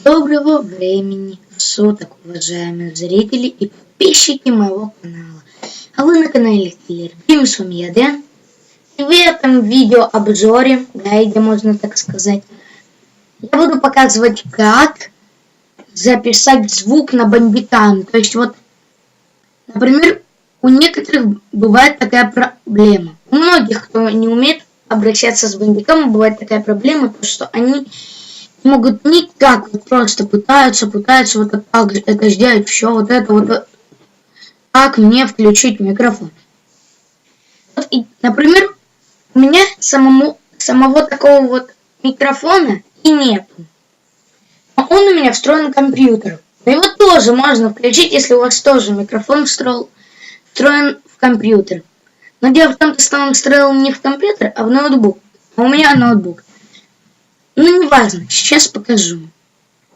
Доброго времени суток, уважаемые зрители и подписчики моего канала. А вы на канале Killer Game, с вами я, Дэн. И в этом видеообзоре, гайде, можно так сказать, я буду показывать, как записать звук на бандикам. То есть вот, например, у некоторых бывает такая проблема. У многих, кто не умеет обращаться с бандикам, бывает такая проблема, то что они могут никак, вот просто пытаются вот так это сделать, все вот это вот, как мне включить микрофон. Вот, и, например, у меня самого такого вот микрофона и нету. Но он у меня встроен в компьютер. Но его тоже можно включить, если у вас тоже микрофон встроен в компьютер. Но дело в том, что он встроил не в компьютер, а в ноутбук. А у меня ноутбук. Ну, неважно, сейчас покажу.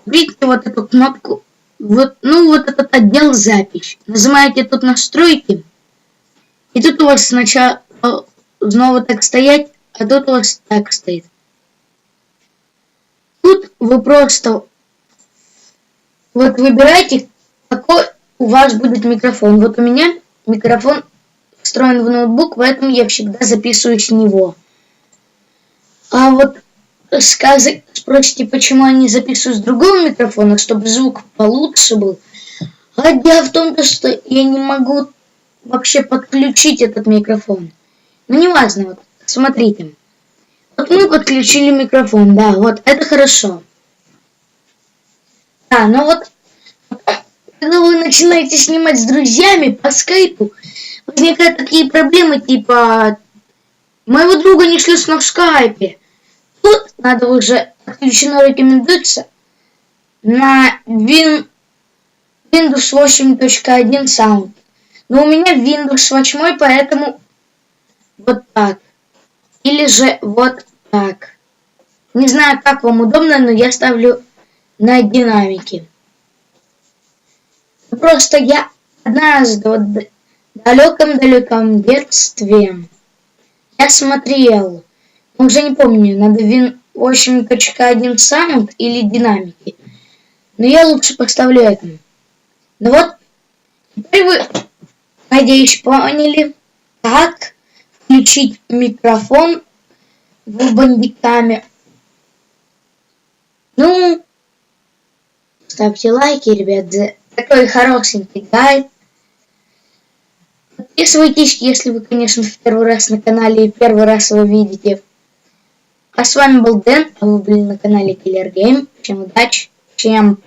Видите вот эту кнопку, вот этот отдел запись. Нажимаете тут настройки, и тут у вас сначала снова так стоять, а тут у вас так стоит. Тут вы просто вот выбираете, какой у вас будет микрофон. Вот у меня микрофон встроен в ноутбук, поэтому я всегда записываю с него. А вот спросите, почему я не записываю с другого микрофона, чтобы звук получше был. А дело в том, что я не могу вообще подключить этот микрофон. Ну, неважно, вот, смотрите. Вот мы подключили микрофон, да, вот, это хорошо. Да, но вот, когда вы начинаете снимать с друзьями по скайпу, возникают такие проблемы, типа, моего друга не слышно в скайпе. Тут надо уже отключено рекомендуется на Windows 8.1 Sound. Но у меня Windows 8, поэтому вот так. Или же вот так. Не знаю, как вам удобно, но я ставлю на динамике. Просто я однажды в далеком детстве я смотрел, уже не помню, надо Win 8.1 Sound или динамики. Но я лучше поставлю это. Ну вот, теперь вы, надеюсь, поняли, как включить микрофон в бандикаме. Ну, ставьте лайки, ребят, за такой хорошенький гайд. Подписывайтесь, если вы, конечно, в первый раз на канале и первый раз его видите. А с вами был Дэн, а вы были на канале Killer Game. Всем удачи, всем